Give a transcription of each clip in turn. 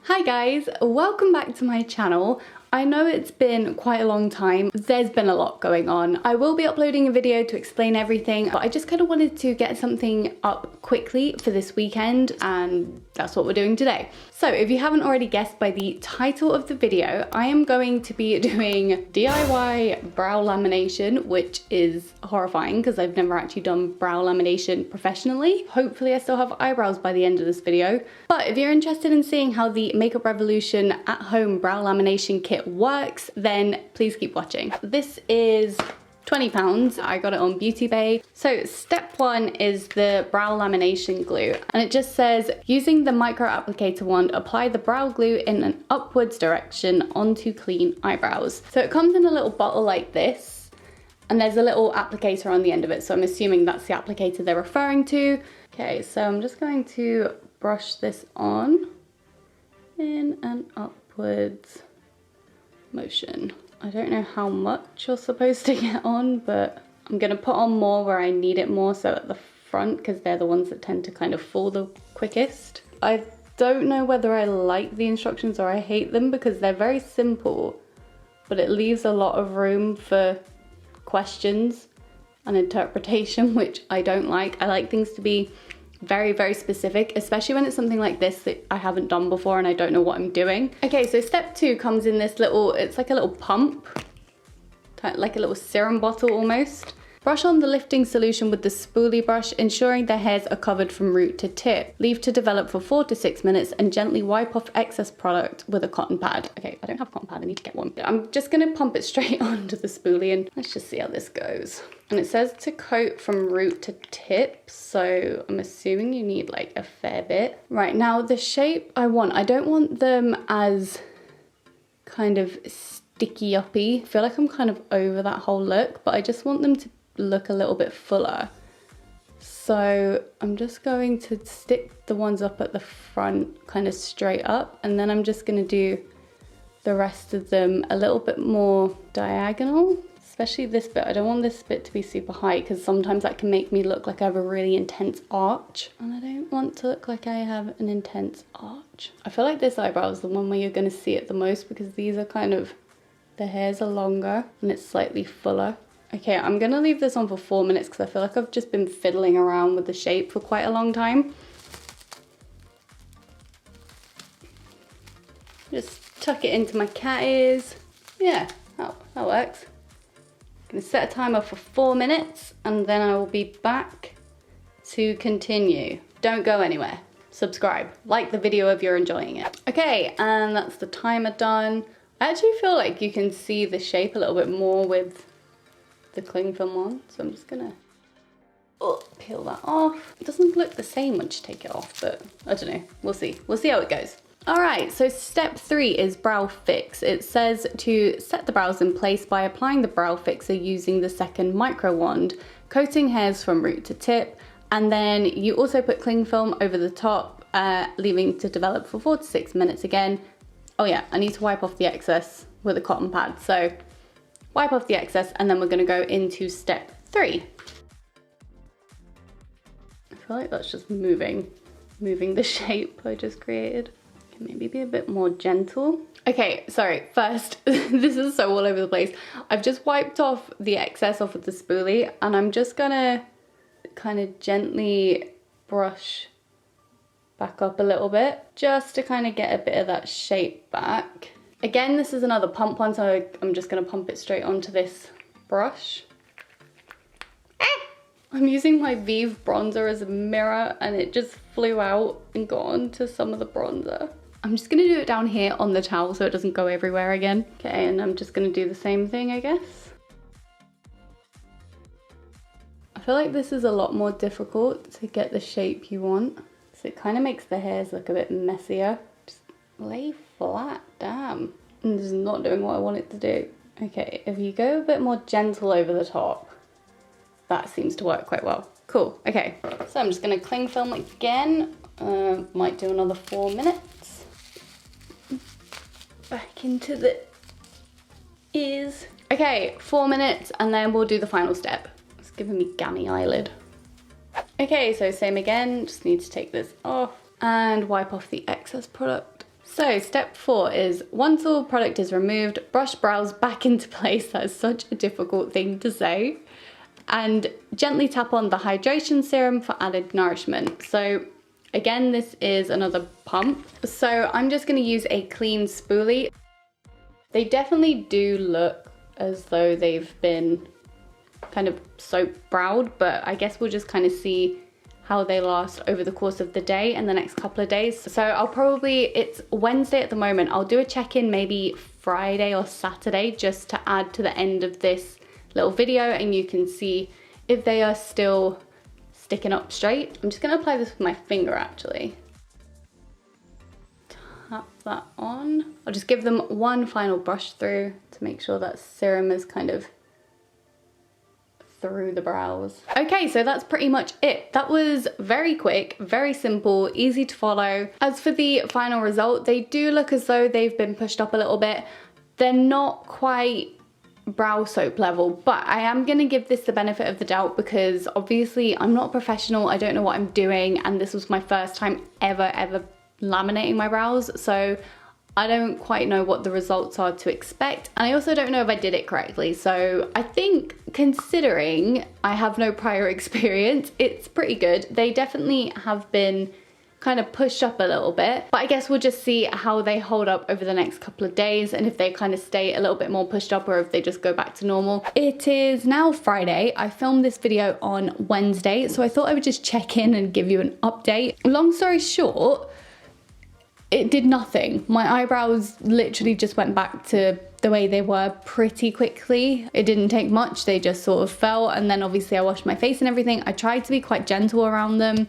Hi guys, welcome back to my channel. I know it's been quite a long time. There's been a lot going on. I will be uploading a video to explain everything, but I just kind of wanted to get something up quickly for this weekend, and that's what we're doing today. So if you haven't already guessed by the title of the video, I am going to be doing DIY brow lamination, which is horrifying because I've never actually done brow lamination professionally. Hopefully I still have eyebrows by the end of this video. But if you're interested in seeing how the Makeup Revolution at-home brow lamination kit works, then please keep watching. This is £20. I got it on Beauty Bay. So step one is the brow lamination glue, and it just says, using the micro applicator wand, apply the brow glue in an upwards direction onto clean eyebrows. So it comes in a little bottle like this, and there's a little applicator on the end of it, so I'm assuming that's the applicator they're referring to. Okay, so I'm just going to brush this on in an upwards motion. I don't know how much you're supposed to get on, but I'm gonna put on more where I need it more, so at the front, because they're the ones that tend to kind of fall the quickest. I don't know whether I like the instructions or I hate them, because they're very simple, but it leaves a lot of room for questions and interpretation, which I don't like. I like things to be very, very specific, especially when it's something like this that I haven't done before and I don't know what I'm doing. Okay, so step two comes in this little, it's like a little pump, like a little serum bottle almost. Brush on the lifting solution with the spoolie brush, ensuring the hairs are covered from root to tip. Leave to develop for 4 to 6 minutes and gently wipe off excess product with a cotton pad. Okay, I don't have a cotton pad, I need to get one. I'm just gonna pump it straight onto the spoolie and let's just see how this goes. And it says to coat from root to tip, so I'm assuming you need like a fair bit. Right, now the shape I don't want them as kind of sticky uppy. I feel like I'm kind of over that whole look, but I just want them to look a little bit fuller. So I'm just going to stick the ones up at the front kind of straight up, and then I'm just gonna do the rest of them a little bit more diagonal, especially this bit. I don't want this bit to be super high because sometimes that can make me look like I have a really intense arch, and I don't want to look like I have an intense arch. I feel like this eyebrow is the one where you're gonna see it the most because these are kind of, the hairs are longer and it's slightly fuller. Okay, I'm gonna leave this on for 4 minutes because I feel like I've just been fiddling around with the shape for quite a long time. Just tuck it into my cat ears. Yeah, that works. I'm gonna set a timer for 4 minutes and then I will be back to continue. Don't go anywhere. Subscribe, like the video if you're enjoying it. Okay, and that's the timer done. I actually feel like you can see the shape a little bit more with the cling film on, so I'm just gonna peel that off. It doesn't look the same once you take it off, but I don't know, we'll see how it goes. All right, so step 3 is brow fix. It says to set the brows in place by applying the brow fixer using the second micro wand, coating hairs from root to tip, and then you also put cling film over the top, leaving to develop for 4 to 6 minutes again. Oh yeah, I need to wipe off the excess with a cotton pad, so wipe off the excess, and then we're gonna go into step 3. I feel like that's just moving the shape I just created. Can maybe be a bit more gentle. Okay, sorry, first, this is so all over the place. I've just wiped off the excess off of the spoolie, and I'm just gonna kind of gently brush back up a little bit, just to kind of get a bit of that shape back. Again, this is another pump one, so I'm just gonna pump it straight onto this brush. I'm using my Vive bronzer as a mirror and it just flew out and got onto some of the bronzer. I'm just gonna do it down here on the towel so it doesn't go everywhere again. Okay, and I'm just gonna do the same thing, I guess. I feel like this is a lot more difficult to get the shape you want. So it kind of makes the hairs look a bit messier. Just lay flat, damn. And this is not doing what I want it to do. Okay, if you go a bit more gentle over the top, that seems to work quite well. Cool, okay. So I'm just gonna cling film again. Might do another 4 minutes. Back into the ears. Okay, 4 minutes and then we'll do the final step. It's giving me gammy eyelid. Okay, so same again, just need to take this off and wipe off the excess product. So step 4 is once all product is removed, brush brows back into place. That is such a difficult thing to say. And gently tap on the hydration serum for added nourishment. So again, this is another pump. So I'm just gonna use a clean spoolie. They definitely do look as though they've been kind of soap browed, but I guess we'll just kind of see how they last over the course of the day and the next couple of days. So it's Wednesday at the moment. I'll do a check-in maybe Friday or Saturday just to add to the end of this little video, and you can see if they are still sticking up straight. I'm just gonna apply this with my finger actually. Tap that on. I'll just give them one final brush through to make sure that serum is kind of through the brows. Okay, so that's pretty much it. That was very quick, very simple, easy to follow. As for the final result, they do look as though they've been pushed up a little bit. They're not quite brow soap level, but I am gonna give this the benefit of the doubt because obviously I'm not a professional, I don't know what I'm doing, and this was my first time ever laminating my brows, so I don't quite know what the results are to expect, and I also don't know if I did it correctly. So I think, considering I have no prior experience, it's pretty good. They definitely have been kind of pushed up a little bit, but I guess we'll just see how they hold up over the next couple of days and if they kind of stay a little bit more pushed up or if they just go back to normal. It is now Friday. I filmed this video on Wednesday, so I thought I would just check in and give you an update. Long story short, it did nothing. My eyebrows literally just went back to the way they were pretty quickly. It didn't take much, they just sort of fell, and then obviously I washed my face and everything. I tried to be quite gentle around them,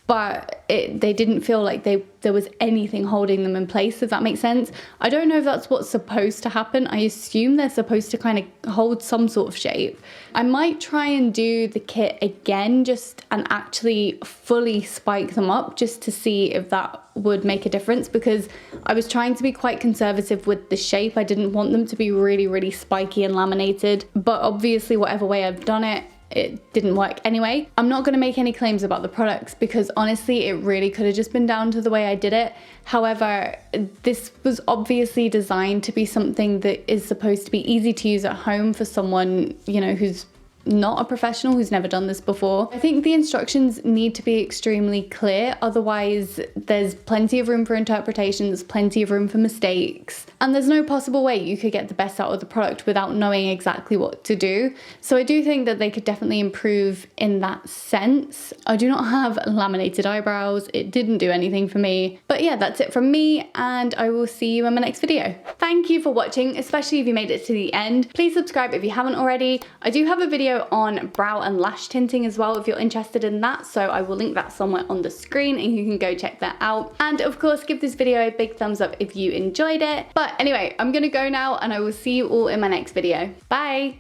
but they didn't feel like there was anything holding them in place, if that makes sense. I don't know if that's what's supposed to happen. I assume they're supposed to kind of hold some sort of shape. I might try and do the kit again and actually fully spike them up just to see if that would make a difference, because I was trying to be quite conservative with the shape. I didn't want them to be really spiky and laminated, but obviously whatever way I've done it, it didn't work anyway. I'm not going to make any claims about the products because honestly it really could have just been down to the way I did it. However, this was obviously designed to be something that is supposed to be easy to use at home for someone, you know, who's not a professional, who's never done this before. I think the instructions need to be extremely clear, otherwise there's plenty of room for interpretation, there's plenty of room for mistakes, and there's no possible way you could get the best out of the product without knowing exactly what to do. So I do think that they could definitely improve in that sense. I do not have laminated eyebrows, it didn't do anything for me. But yeah, that's it from me, and I will see you in my next video. Thank you for watching, especially if you made it to the end. Please subscribe if you haven't already. I do have a video on brow and lash tinting as well if you're interested in that, so I will link that somewhere on the screen and you can go check that out. And of course, give this video a big thumbs up if you enjoyed it. But anyway, I'm gonna go now and I will see you all in my next video. Bye!